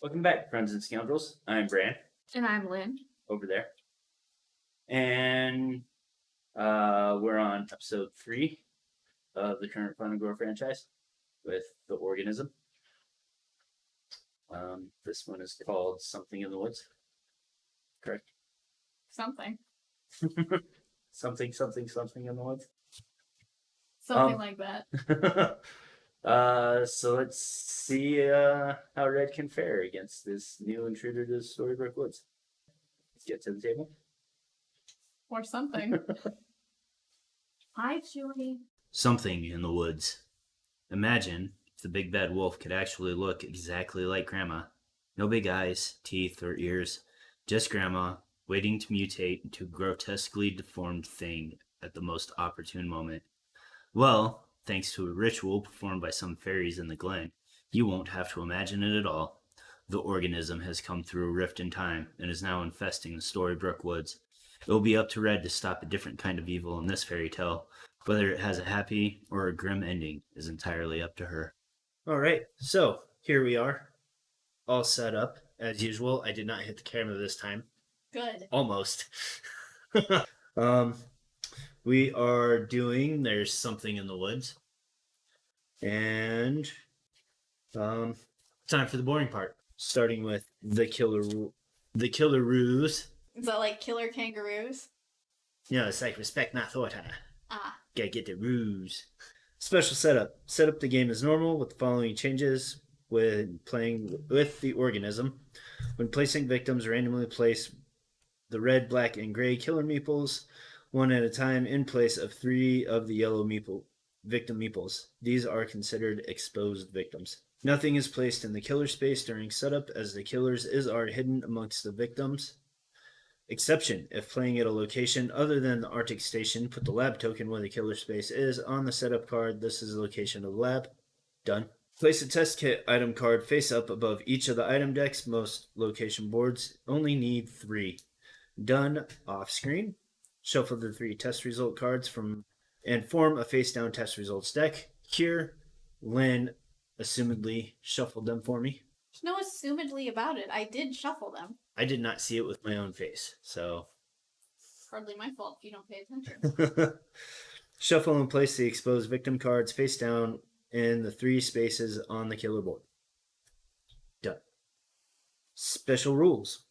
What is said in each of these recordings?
Welcome back, friends and scoundrels. I'm Bran, And I'm Lynn. over there. And we're on episode 3 of the current Fun and Grow franchise with the Organism. This one is called Something in the Woods. Correct? Something. something in the woods. Something like that. So let's see how Red can fare against this new intruder to Storybrooke Woods. Let's get to the table. Or something. Hi, Julie. Something in the woods. Imagine if the big bad wolf could actually look exactly like Grandma. No big eyes, teeth, or ears. Just Grandma, waiting to mutate into a grotesquely deformed thing at the most opportune moment. Well, thanks to a ritual performed by some fairies in the glen, you won't have to imagine it at all. The organism has come through a rift in time and is now infesting the Storybrooke Woods. It will be up to Red to stop a different kind of evil in this fairy tale. Whether it has a happy or a grim ending is entirely up to her. All right, so here we are, all set up as usual. I did not hit the camera this time. Good. Almost. We are doing There's Something in the Woods. And time for the boring part. Starting with the killerroos. Is that like killer kangaroos? Yeah, it's like respect, not thought. Ah. Gotta get the ruse. Special setup. Set up the game as normal with the following changes when playing with the organism. When placing victims, randomly place the red, black, and gray killer meeples one at a time in place of 3 of the yellow victim meeples. These are considered exposed victims. Nothing is placed in the killer space during setup, as the killers are hidden amongst the victims. Exception: if playing at a location other than the Arctic Station, put the lab token where the killer space is on the setup card. This is the location of the lab. Done. Place a test kit item card face up above each of the item decks. Most location boards only need 3. Done. Off screen. Shuffle the 3 test result cards and form a face down test results deck. Here, Lynn assumedly shuffled them for me. There's no assumedly about it. I did shuffle them. I did not see it with my own face, so. Hardly my fault if you don't pay attention. Shuffle and place the exposed victim cards face down in the 3 spaces on the killer board. Done. Special rules.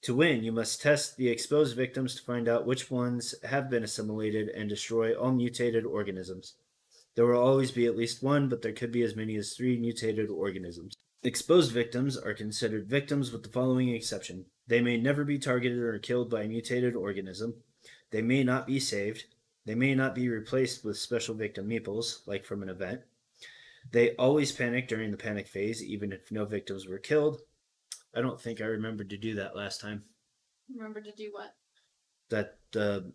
To win, you must test the exposed victims to find out which ones have been assimilated and destroy all mutated organisms. There will always be at least 1, but there could be as many as 3 mutated organisms. Exposed victims are considered victims with the following exception. They may never be targeted or killed by a mutated organism. They may not be saved. They may not be replaced with special victim meeples, like from an event. They always panic during the panic phase, even if no victims were killed. I don't think I remembered to do that last time. Remember to do what? That the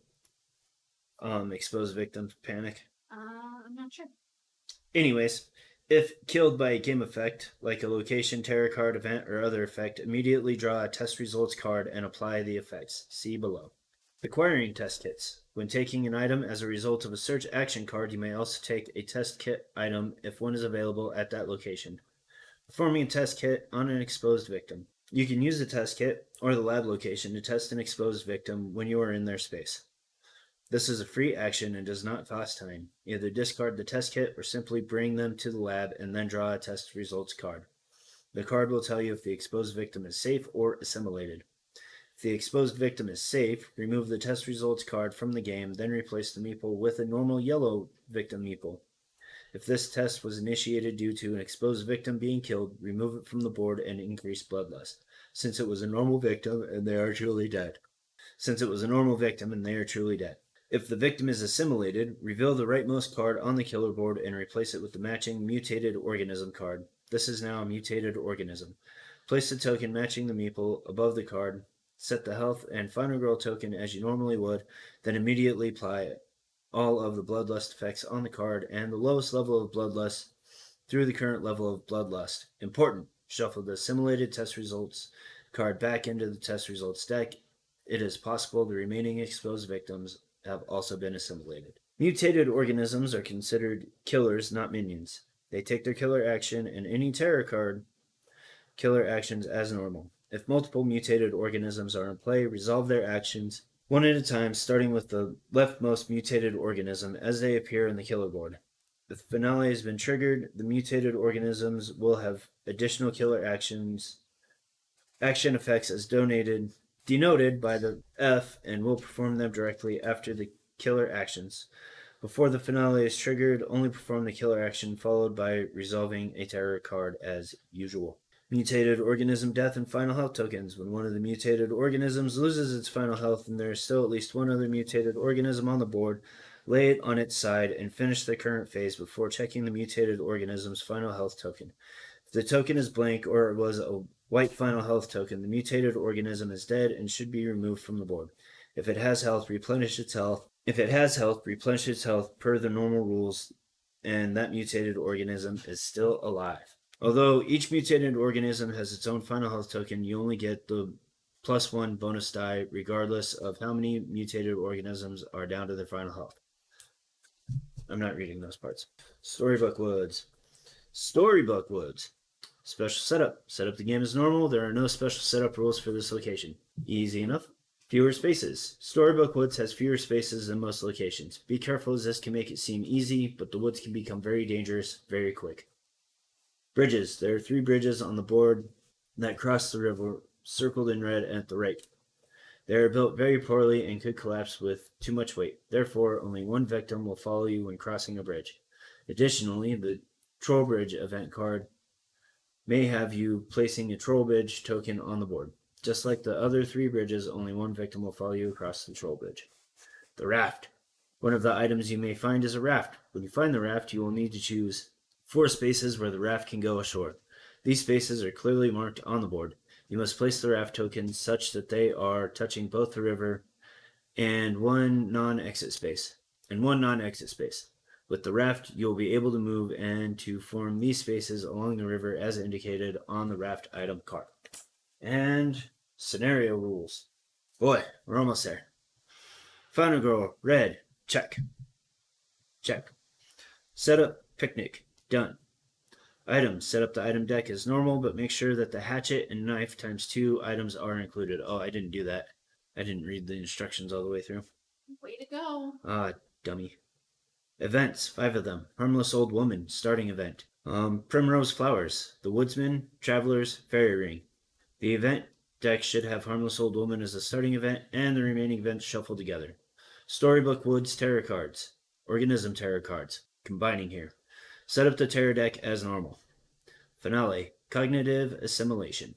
exposed victims panic. I'm not sure. Anyways, if killed by a game effect, like a location, terror card, event, or other effect, immediately draw a test results card and apply the effects. See below. Acquiring test kits. When taking an item as a result of a search action card, you may also take a test kit item if one is available at that location. Performing a test kit on an exposed victim. You can use the test kit or the lab location to test an exposed victim when you are in their space. This is a free action and does not cost time. Either discard the test kit or simply bring them to the lab and then draw a test results card. The card will tell you if the exposed victim is safe or assimilated. If the exposed victim is safe, remove the test results card from the game, then replace the meeple with a normal yellow victim meeple. If this test was initiated due to an exposed victim being killed, remove it from the board and increase bloodlust, since it was a normal victim and they are truly dead. If the victim is assimilated, reveal the rightmost card on the killer board and replace it with the matching mutated organism card. This is now a mutated organism. Place the token matching the meeple above the card, set the health and final girl token as you normally would, then immediately apply all of the bloodlust effects on the card and the lowest level of bloodlust through the current level of bloodlust. Important, shuffle the assimilated test results card back into the test results deck. It is possible the remaining exposed victims have also been assimilated. Mutated organisms are considered killers, not minions. They take their killer action, and any terror card killer actions as normal. If multiple mutated organisms are in play, resolve their actions one at a time, starting with the leftmost mutated organism as they appear in the killer board. If the finale has been triggered, the mutated organisms will have additional killer action effects as denoted by the F, and will perform them directly after the killer actions. Before the finale is triggered, only perform the killer action followed by resolving a terror card as usual. Mutated organism death and final health tokens. When one of the mutated organisms loses its final health and there is still at least one other mutated organism on the board, lay it on its side and finish the current phase before checking the mutated organism's final health token. If the token is blank or it was a white final health token, the mutated organism is dead and should be removed from the board. If it has health, replenish its health. If it has health, replenish its health per the normal rules, and that mutated organism is still alive. Although each mutated organism has its own final health token, you only get the +1 bonus die regardless of how many mutated organisms are down to their final health. I'm not reading those parts. Storybook Woods. Storybook Woods. Special setup. Set up the game as normal. There are no special setup rules for this location. Easy enough. Fewer spaces. Storybook Woods has fewer spaces than most locations. Be careful as this can make it seem easy, but the woods can become very dangerous very quick. Bridges. There are 3 bridges on the board that cross the river, circled in red at the right. They are built very poorly and could collapse with too much weight. Therefore, only one victim will follow you when crossing a bridge. Additionally, the Troll Bridge event card may have you placing a Troll Bridge token on the board. Just like the other 3 bridges, only one victim will follow you across the Troll Bridge. The Raft. One of the items you may find is a raft. When you find the raft, you will need to choose 4 spaces where the raft can go ashore. These spaces are clearly marked on the board. You must place the raft tokens such that they are touching both the river and one non-exit space. With the raft, you'll be able to move and to form these spaces along the river as indicated on the raft item card. And scenario rules. Boy, we're almost there. Final girl, red, check. Check. Setup, picnic, done. Items, set up the item deck as normal, but make sure that the hatchet and knife ×2 items are included. Oh, I didn't do that. I didn't read the instructions all the way through. Way to go. Ah, dummy. Events, 5 of them. Harmless Old Woman, starting event. Primrose Flowers, The Woodsman, Travelers, Fairy Ring. The event deck should have Harmless Old Woman as a starting event, and the remaining events shuffled together. Storybook Woods Tarot Cards. Organism Tarot Cards. Combining here. Set up the tarot deck as normal. Finale, Cognitive Assimilation.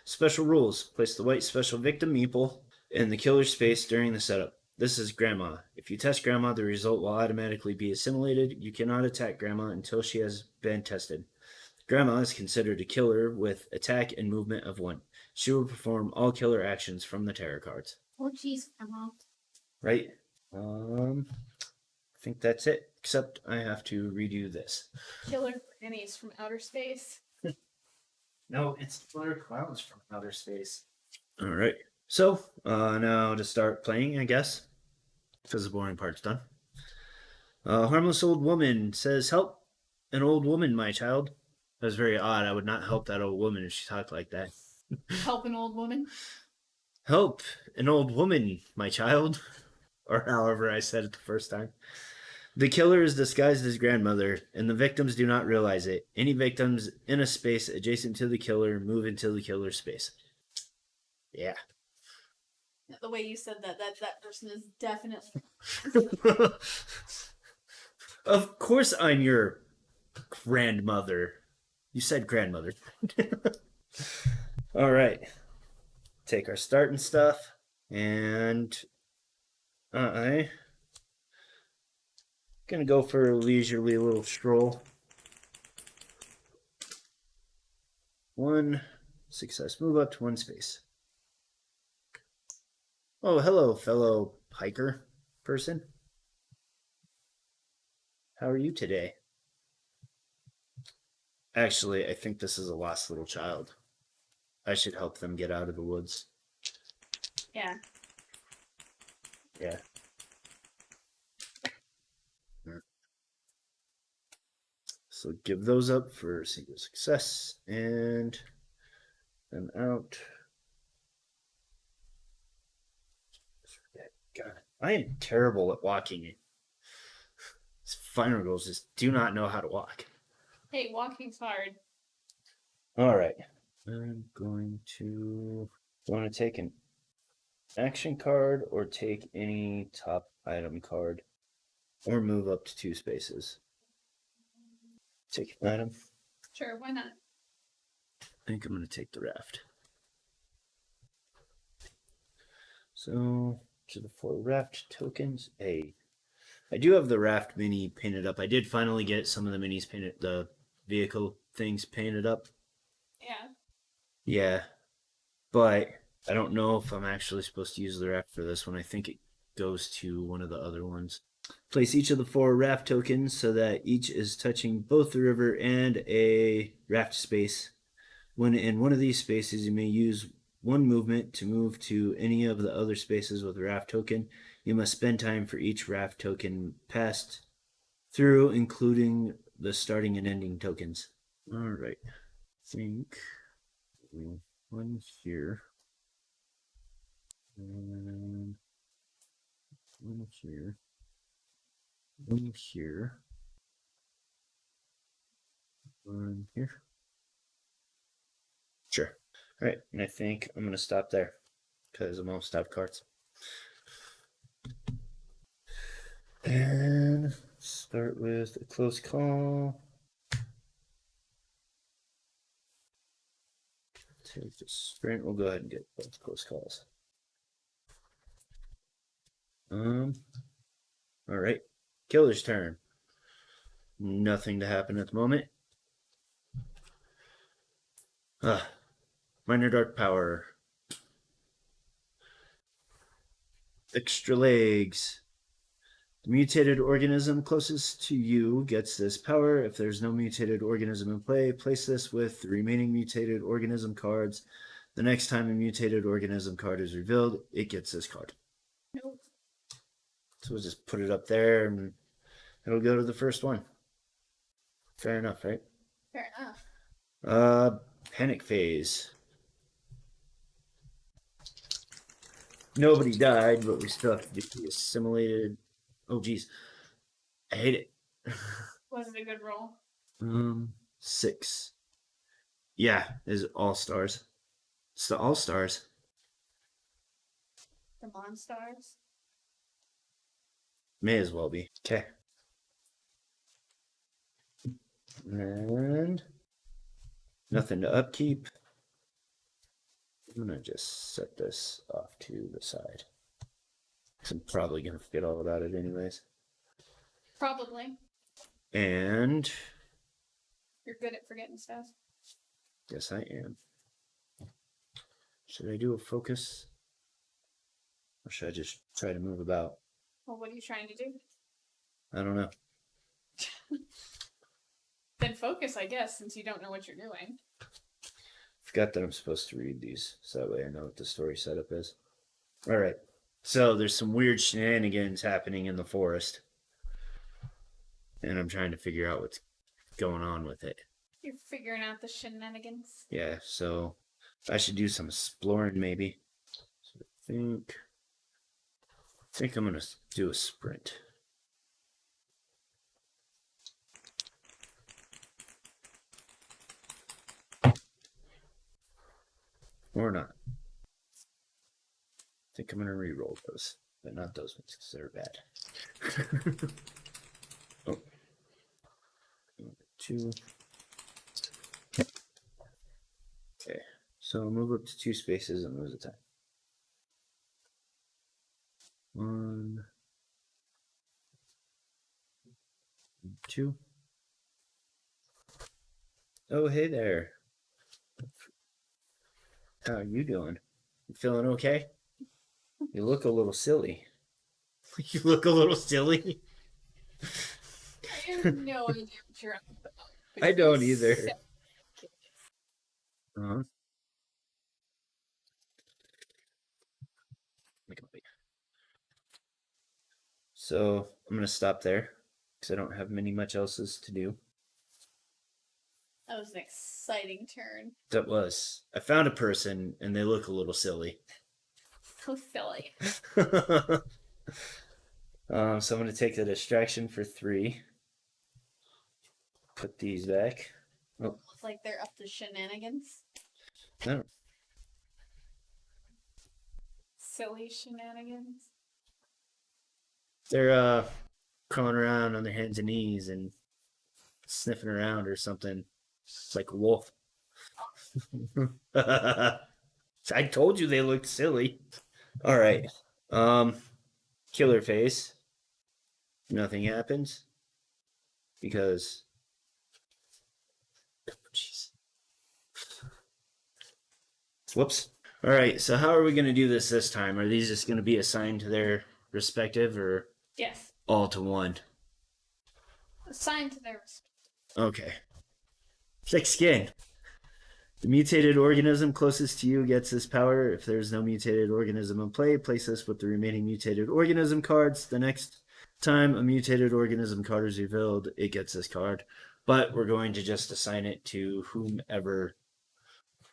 Special rules. Place the white special victim meeple in the killer space during the setup. This is Grandma. If you test Grandma, the result will automatically be assimilated. You cannot attack Grandma until she has been tested. Grandma is considered a killer with attack and movement of 1. She will perform all killer actions from the tarot cards. Oh, jeez, Grandma. Right? I think that's it, except I have to redo this. Killer grannies from outer space. No, it's killer clowns from outer space. All right. So, now to start playing, I guess, because the boring part's done. Harmless Old Woman says, "Help an old woman, my child." That was very odd. I would not help that old woman if she talked like that. Help an old woman. Help an old woman, my child. Or however I said it the first time. The killer is disguised as grandmother, and the victims do not realize it. Any victims in a space adjacent to the killer move into the killer's space. Yeah. The way you said that person is definitely. Of course I'm your grandmother. You said grandmother. All right. Take our start and stuff. And I gonna go for a leisurely little stroll. 1 success. Move up to 1 space. Oh, hello, fellow hiker person. How are you today? Actually, I think this is a lost little child. I should help them get out of the woods. Yeah. Yeah. So give those up for single success, and them out. God, I am terrible at walking. These final girls just do not know how to walk. Hey, walking's hard. All right. I'm going to. Do you want to take an action card or take any top item card or move up to 2 spaces? Take an item. Sure, why not? I think I'm going to take the raft. So, to the 4 raft tokens. I do have the raft mini painted up. I did finally get some of the minis painted, the vehicle things painted up. Yeah. Yeah, but I don't know if I'm actually supposed to use the raft for this one. I think it goes to one of the other ones. Place each of the 4 raft tokens so that each is touching both the river and a raft space. When in one of these spaces, you may use 1 movement to move to any of the other spaces with a raft token. You must spend time for each raft token passed through, including the starting and ending tokens. All right. I think one here. And one here. One here. One here. Sure. All right. And I think I'm going to stop there because I'm almost out of cards. And start with a close call. Take the sprint. We'll go ahead and get both close calls. All right. Killer's turn. Nothing to happen at the moment. Minor dark power. Extra legs. The mutated organism closest to you gets this power. If there's no mutated organism in play, place this with the remaining mutated organism cards. The next time a mutated organism card is revealed, it gets this card. Nope. So we'll just put it up there and it'll go to the first one. Fair enough, right? Fair enough. Panic phase. Nobody died, but we still have to do the assimilated. Oh, geez. I hate it. Was it a good roll? 6. Yeah, is all stars. It's the all stars. The Monstars? May as well be. Okay. And nothing to upkeep. I'm gonna just set this off to the side. I'm probably gonna forget all about it anyways. Probably. And You're good at forgetting stuff. yes, I am. Should I do a focus? Or should I just try to move about? Well, what are you trying to do? I don't know. Then focus, I guess, since you don't know what you're doing. Forgot that I'm supposed to read these, so that way I know what the story setup is. All right. So there's some weird shenanigans happening in the forest. And I'm trying to figure out what's going on with it. You're figuring out the shenanigans. Yeah, so I should do some exploring maybe. So I think I'm gonna do a sprint. Or not. I think I'm gonna re-roll those, but not those ones because they're bad. Oh. 2. Okay, so move up to 2 spaces and lose a time. 1, 2. Oh, hey there. How are you doing? You feeling okay? You look a little silly. You look a little silly? I have no idea what you're on about. I don't either. Uh-huh. So I'm going to stop there because I don't have much else to do. That was an exciting turn. That was. I found a person, and they look a little silly. So silly. So I'm going to take the distraction for 3. Put these back. Oh, Looks like they're up to shenanigans. no. Silly shenanigans. They're crawling around on their hands and knees and sniffing around or something. It's like a wolf. I told you they looked silly. All right. Killer face. Nothing happens because. Jeez. Whoops. All right. So how are we going to do this time? Are these just going to be assigned to their respective, or Yes. all to one? Assigned to their respect. Okay. Thick skin. The mutated organism closest to you gets this power. If there's no mutated organism in play, place this with the remaining mutated organism cards. The next time a mutated organism card is revealed, it gets this card. But we're going to just assign it to whomever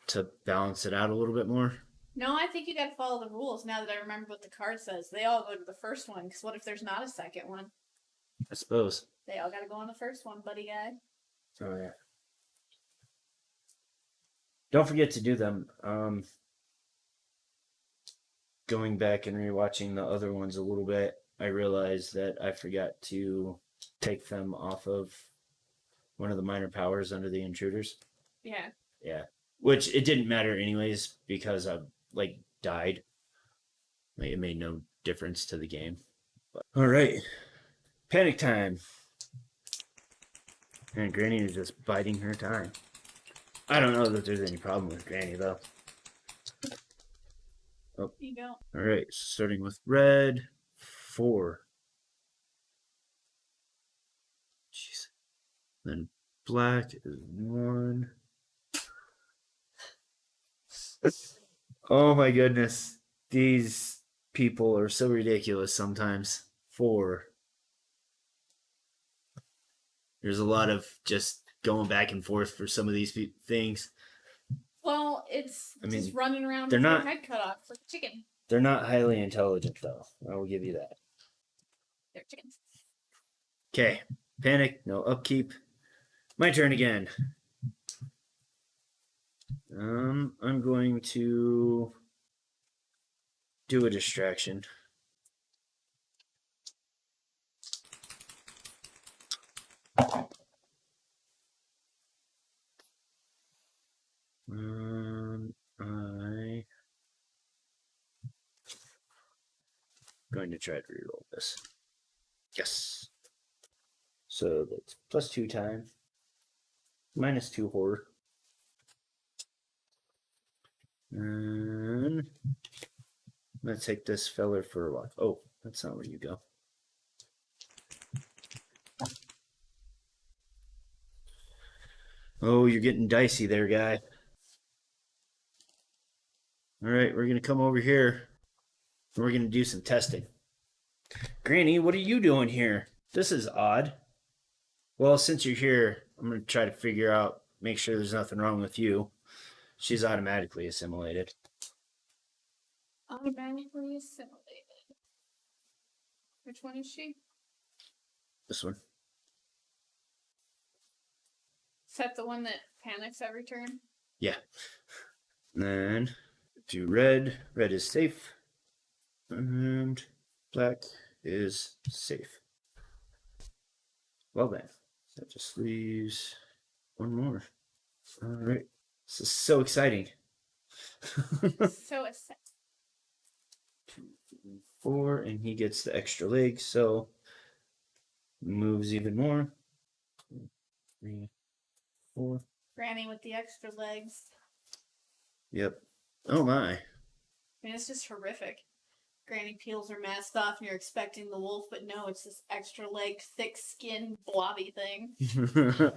to balance it out a little bit more. No, I think you gotta follow the rules now that I remember what the card says. They all go to the first one, because what if there's not a second one? I suppose. They all gotta go on the first one, buddy guy. Oh, yeah. Don't forget to do them. Going back and rewatching the other ones a little bit, I realized that I forgot to take them off of one of the minor powers under the intruders. Yeah. Yeah. Which it didn't matter anyways because I died. It made no difference to the game. But, all right. Panic time. And Granny is just biding her time. I don't know that there's any problem with Granny though. Oh. You go. All right, starting with red, 4. Jeez. Then black is 1. Oh my goodness. These people are so ridiculous sometimes. 4. There's a lot of just going back and forth for some of these things. Well, just running around with your head cut off like a chicken. They're not highly intelligent, though. I will give you that. They're chickens. Okay. Panic, no upkeep. My turn again. I'm going to do a distraction. I'm going to try to reroll this. Yes. So that's +2 time. -2 horror. And I'm going to take this feller for a walk. Oh, that's not where you go. Oh, you're getting dicey there, guy. All right, we're going to come over here. And we're going to do some testing. Granny, what are you doing here? This is odd. Well, since you're here, I'm going to try to make sure there's nothing wrong with you. She's automatically assimilated. Automatically assimilated. Which one is she? This one. Is that the one that panics every turn? Yeah. Then do red. Red is safe. And black is safe. Well then, that just leaves one more. All right. This is so exciting. So exciting. 2, 3, 4, and he gets the extra leg, so moves even more. 2, 3, 4. Granny with the extra legs. Yep. Oh my. I mean, it's just horrific. Granny peels her mask off and you're expecting the wolf, but no, it's this extra leg, thick skin, blobby thing. You're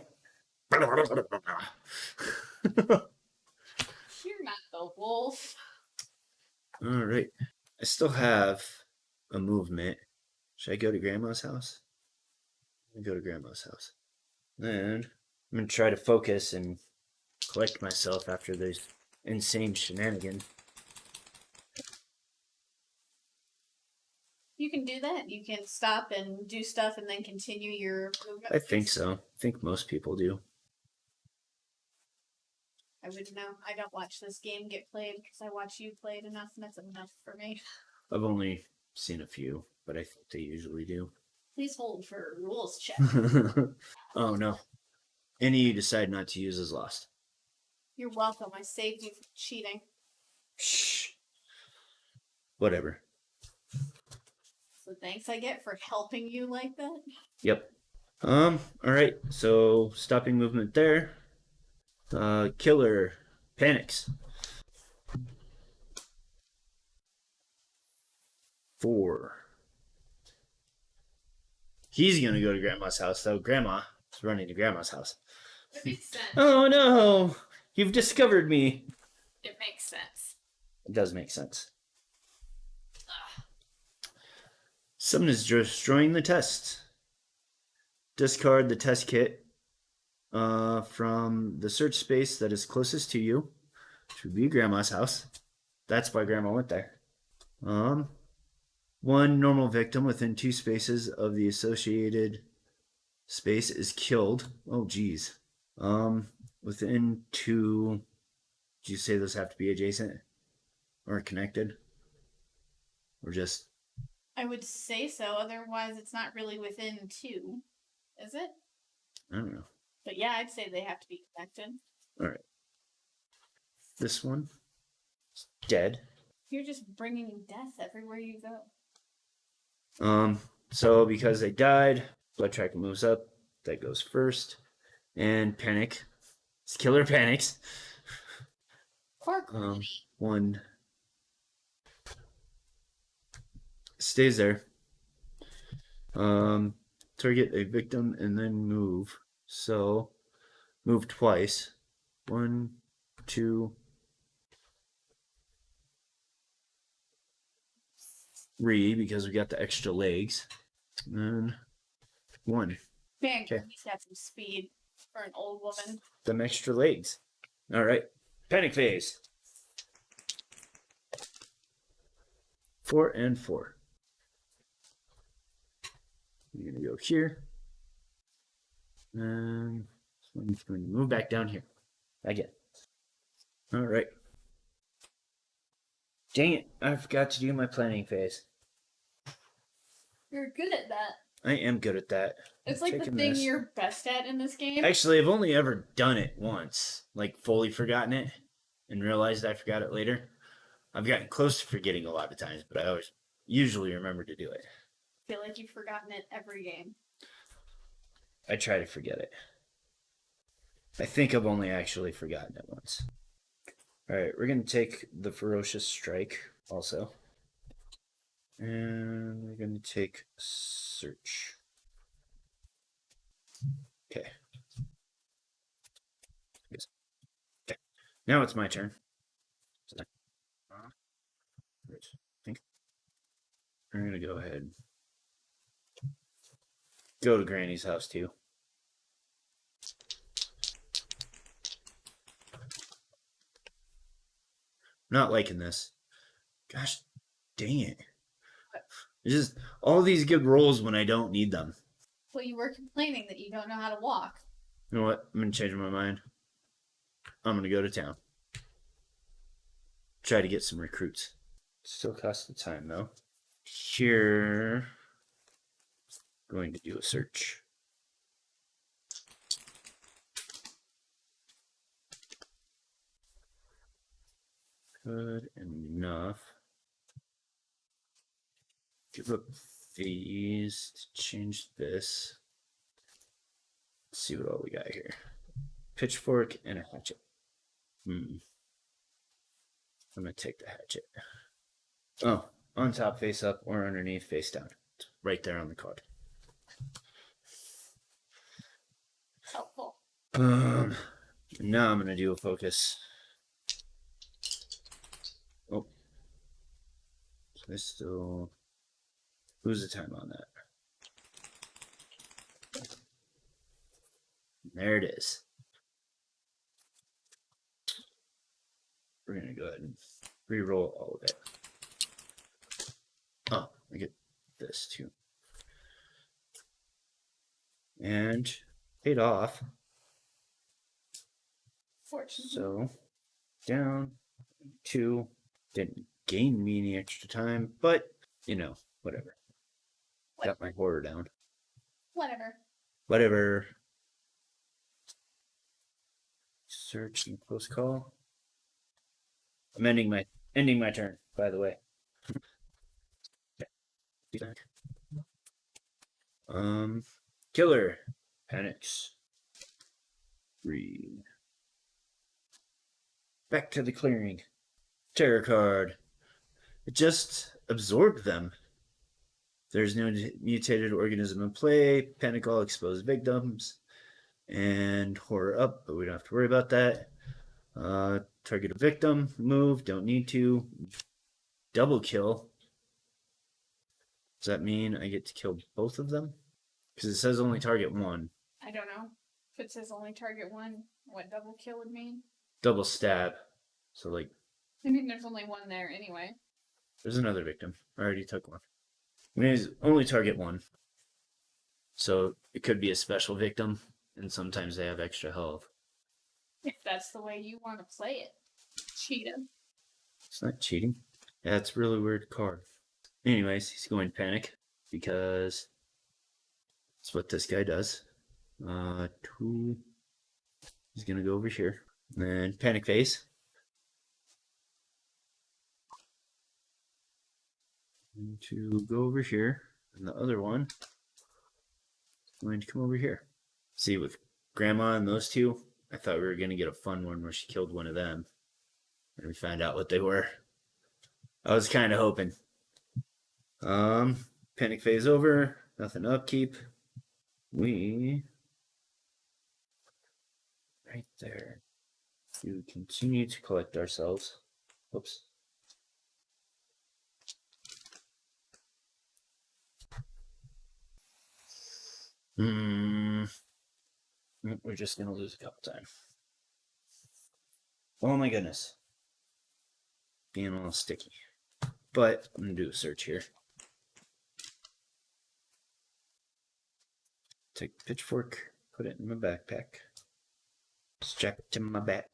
not the wolf. All right. I still have a movement. Should I go to Grandma's house? I'm going to go to Grandma's house. Then I'm gonna try to focus and collect myself after those insane shenanigans. You can do that. You can stop and do stuff and then continue your movement. I think so. I think most people do. I wouldn't know. I don't watch this game get played because I watch you play it enough, and that's enough for me. I've only seen a few, but I think they usually do. Please hold for rules check. Oh no. Any you decide not to use is lost. You're welcome. I saved you from cheating. Shh. Whatever. So thanks I get for helping you like that. Yep. Alright, so stopping movement there. Killer panics. 4. He's gonna go to Grandma's house, though. Grandma is running to Grandma's house. It makes sense. Oh no! You've discovered me! It makes sense. It does make sense. Someone is destroying the test. Discard the test kit from the search space that is closest to you, which would be Grandma's house. That's why Grandma went there. One normal victim within 2 spaces of the associated space is killed. Oh, geez. Within 2. Did you say those have to be adjacent or connected, or just? I would say so. Otherwise, it's not really within 2, is it? I don't know. But yeah, I'd say they have to be connected. All right. This one is dead. You're just bringing death everywhere you go. So because they died, blood track moves up. That goes first, and panic. It's killer panics. Poor Granny. 1 stays there. Target a victim and then move. So move twice. 1, 2, 3 because we got the extra legs. And then 1. Man, Okay. Granny's got some speed for an old woman. Them extra legs. All right. Panic phase. 4 and 4. You're gonna go here. And this one's going to move back down here. Again. All right. Dang it! I forgot to do my planning phase. You're good at that. I am good at that. It's like the Taking thing this. you're best at in this game. Actually, I've only ever done it once, like fully forgotten it, and realized I forgot it later. I've gotten close to forgetting a lot of times, but I always usually remember to do it. I feel like you've forgotten it every game. I try to forget it. I think I've only actually forgotten it once. All right, we're going to take the Ferocious Strike also. And we're going to take Search. Okay. Okay. Now it's my turn. I think I'm going to go ahead. Go to Granny's house too. Not liking this. Gosh, dang it. It's just all these good rolls when I don't need them. Well, you were complaining that you don't know how to walk. You know what? I'm going to change my mind. I'm going to go to town. Try to get some recruits. Still costs the time though. Here, going to do a search. Good enough. Give up these to change this. Let's see what all we got here. Pitchfork and a hatchet. I'm gonna take the hatchet. Oh, on top face up or underneath face down. It's right there on the card. Helpful. Now I'm gonna do a focus. Oh. So I still. Who's the time on that? There it is. We're going to go ahead and re-roll all of it. Oh, I get this too. And paid off. Fortunately. So down 2. Didn't gain me any extra time, but you know, whatever. Got my horror down. Whatever. Search and close call. I'm ending my turn, by the way. Killer panics. 3. Back to the clearing. Terror card. It just absorbed them. There's no mutated organism in play. Panic all exposed victims. And horror up, but we don't have to worry about that. Target a victim. Move. Don't need to. Double kill. Does that mean I get to kill both of them? Because it says only target one. I don't know. If it says only target one, what double kill would mean? Double stab. So, like. I mean, there's only one there anyway. There's another victim. I already took one. I mean, it's only target one. So, it could be a special victim, and sometimes they have extra health. If that's the way you want to play it. Cheetah. It's not cheating. Yeah, it's a really weird card. Anyways, he's going panic because that's what this guy does. 2. He's gonna go over here. And panic phase. And to go over here. And the other one is going to come over here. See, with Grandma and those two, I thought we were gonna get a fun one where she killed one of them. And we found out what they were. I was kind of hoping. Panic phase over. Nothing upkeep. We right there. To continue to collect ourselves. Oops. We're just gonna lose a couple times. Oh my goodness. Being a little sticky. But I'm gonna do a search here. Take the pitchfork, put it in my backpack. Strap it to my back.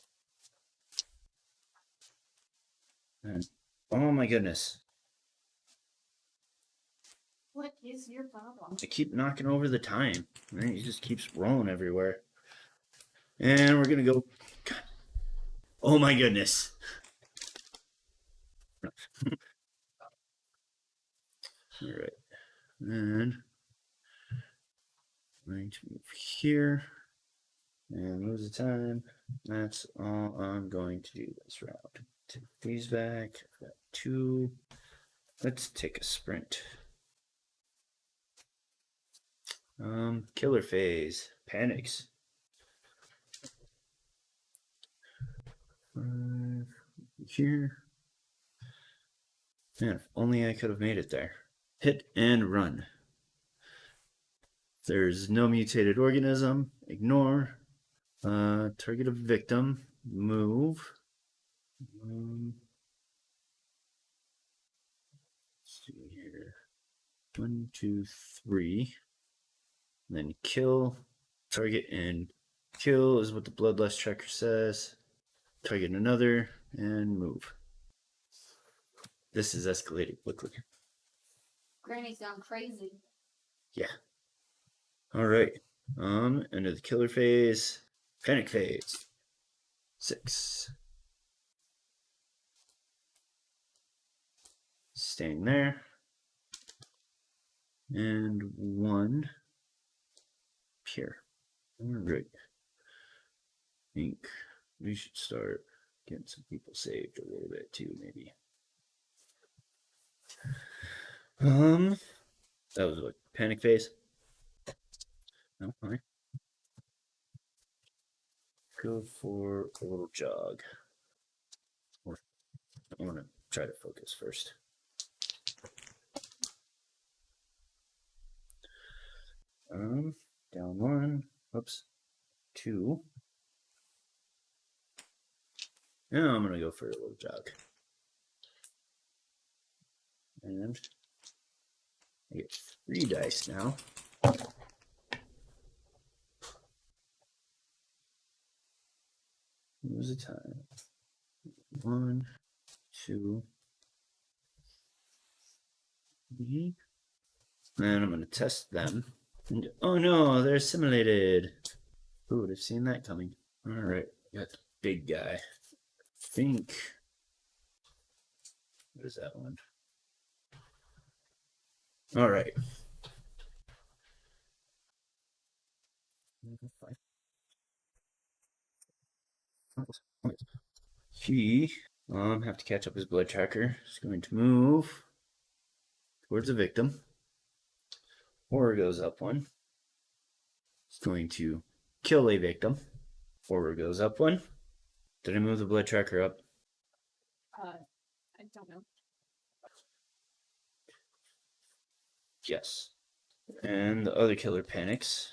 And oh my goodness. What is your problem? I keep knocking over the time. Right? He just keeps rolling everywhere. And we're gonna go. God. Oh my goodness. All right. And I'm going to move here and lose the time. That's all I'm going to do this round. Take these back. I've got 2. Let's take a sprint. Killer phase. Panics. 5 here. Man, if only I could have made it there. Hit and run. There's no mutated organism. Ignore. Target a victim. Move. Let's see here. 1, 2, 3. And then kill. Target and kill is what the bloodlust tracker says. Target another and move. This is escalating quickly. Granny's gone crazy. Yeah. All right. Into the killer phase. Panic phase. 6. Staying there. And 1 here. All right. I think we should start getting some people saved a little bit too, maybe. That was what, panic phase? No, all right. Go for a little jog. Or I want to try to focus first. Down 1. Oops. 2. Now I'm gonna go for a little jog. And I get 3 dice now. What was the time? 1, 2, 3. And I'm gonna test them. And, oh no, they're assimilated. Who would have seen that coming? Alright, got the big guy. I think. What is that one? Alright. He have to catch up his blood tracker. He's going to move towards the victim. Horror goes up 1. He's going to kill a victim. Horror goes up 1. Did I move the blood tracker up? I don't know. Yes. And the other killer panics.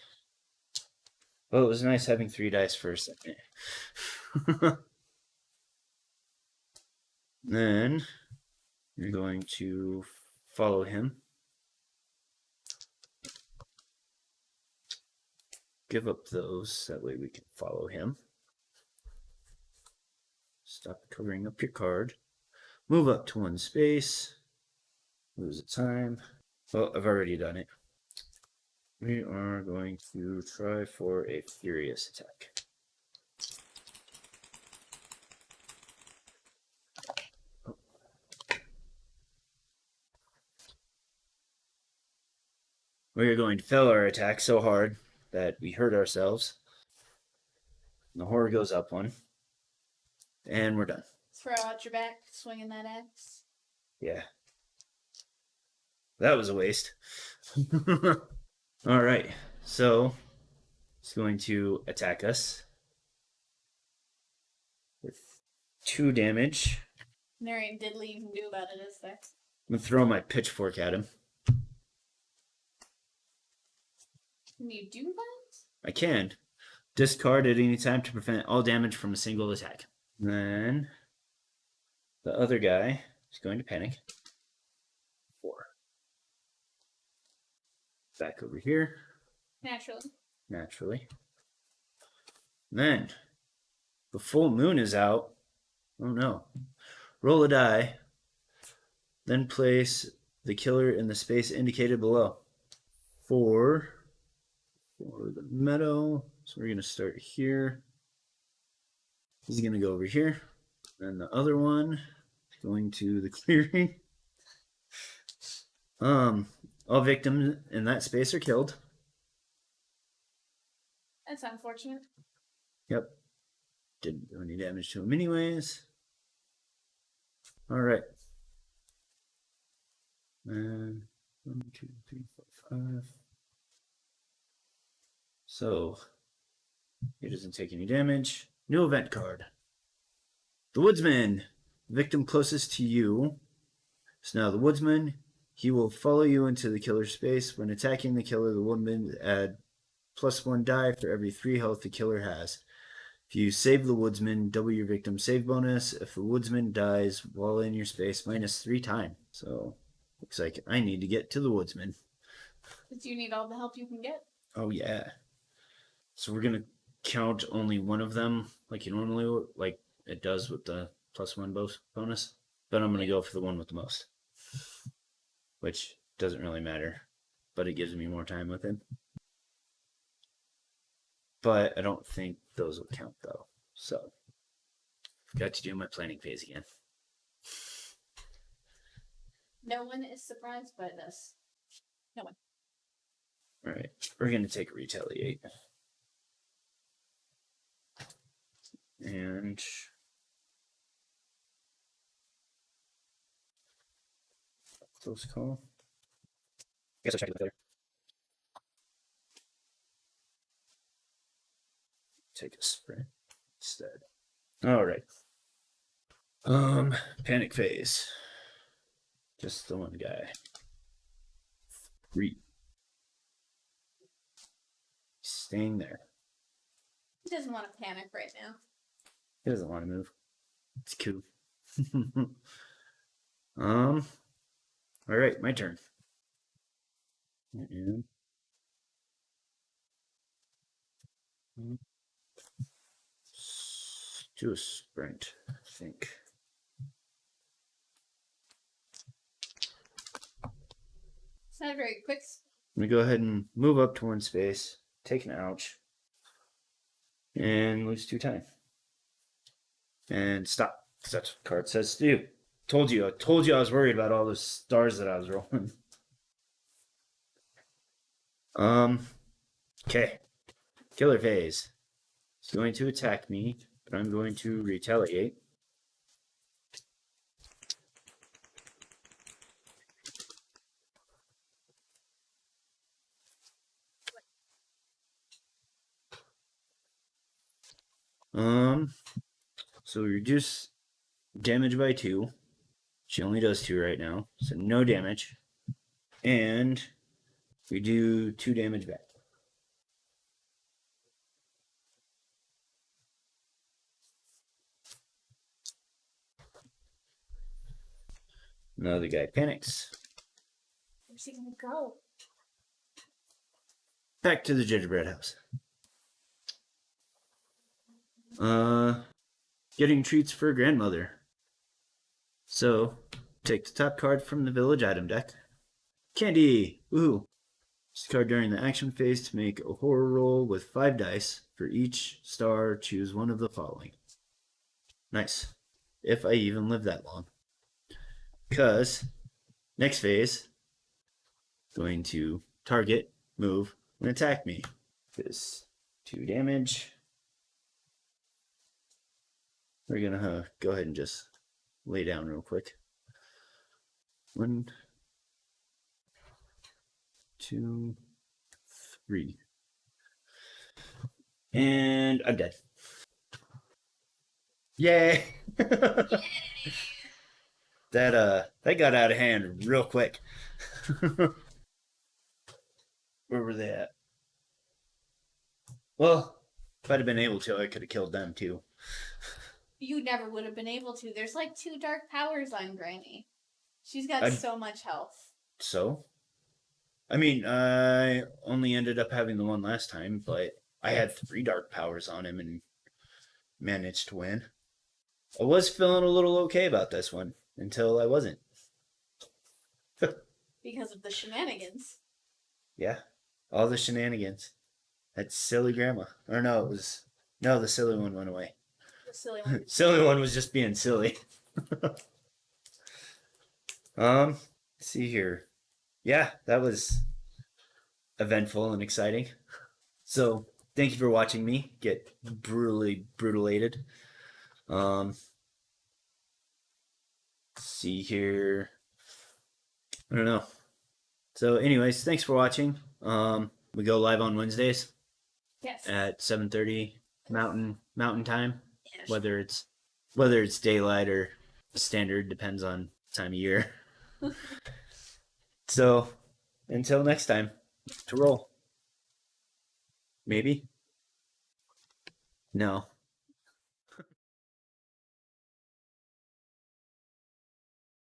Well, it was nice having 3 dice for a second. Then you're going to follow him. Give up those, that way we can follow him. Stop covering up your card. Move up to 1 space. Lose a time. Well, I've already done it. We are going to try for a furious attack. We are going to fail our attack so hard that we hurt ourselves. And the horror goes up 1. And we're done. Throw out your back, swinging that axe. Yeah. That was a waste. Alright, so it's going to attack us with 2 damage. There ain't diddly you can do about it, is there? I'm going to throw my pitchfork at him. Can you do that? I can. Discard at any time to prevent all damage from a single attack. Then the other guy is going to panic. 4. Back over here. Naturally. Then the full moon is out. Oh no. Roll a die. Then place the killer in the space indicated below. 4 for the meadow. So we're going to start here. He's going to go over here. And the other one is going to the clearing. All victims in that space are killed. That's unfortunate. Yep. Didn't do any damage to him anyways. Alright. And 1, 2, 3, 4, 5. So he doesn't take any damage. New event card. The Woodsman. Victim closest to you. So now the Woodsman, he will follow you into the killer's space. When attacking the killer, the Woodsman add +1 die for every 3 health the killer has. If you save the Woodsman, double your victim save bonus. If the Woodsman dies while in your space, -3 time. So looks like I need to get to the Woodsman. Because you need all the help you can get. Oh yeah. So we're gonna count only one of them, like you normally would, like it does with the +1 bonus. But I'm gonna go for the one with the most, which doesn't really matter, but it gives me more time with him. But I don't think those will count though. So forgot to do my planning phase again. No one is surprised by this. No one. All right, we're gonna take retaliate. And close call. Guess I'll check it later. Take a sprint instead. All right. Panic phase. Just the one guy. 3. Staying there. He doesn't want to panic right now. He doesn't want to move. It's cool. All right, my turn. And do a sprint, I think. It's not very quick. Let me go ahead and move up to one space, take an ouch, and lose 2 time. And stop. Because that's what the card says to do. Told you I was worried about all those stars that I was rolling. Okay. Killer phase. He's going to attack me, but I'm going to retaliate. So we reduce damage by 2. She only does 2 right now, so no damage. And we do 2 damage back. Now the guy panics. Where's he gonna go? Back to the gingerbread house. Getting treats for grandmother. So, take the top card from the village item deck. Candy! Woohoo! Use the card during the action phase to make a horror roll with 5 dice. For each star, choose one of the following. Nice. If I even live that long. Because, next phase, going to target, move, and attack me. This 2 damage. We're gonna go ahead and just lay down real quick. 1, 2, 3. And I'm dead. Yay! That got out of hand real quick. Where were they at? Well, if I'd have been able to, I could have killed them too. You never would have been able to. There's like 2 dark powers on Granny. She's got so much health. So? I mean, I only ended up having the one last time, but I had 3 dark powers on him and managed to win. I was feeling a little okay about this one until I wasn't. Because of the shenanigans. Yeah, all the shenanigans. That silly grandma. Or no, the silly one went away. The silly one. Silly one was just being silly. Let's see here. Yeah, that was eventful and exciting. So, thank you for watching me get brutally brutalated. Let's see here. I don't know. So, anyways, thanks for watching. We go live on Wednesdays. Yes. At 7:30 Mountain time. Yes. Whether it's daylight or standard, depends on time of year. So, until next time, to roll. Maybe? No.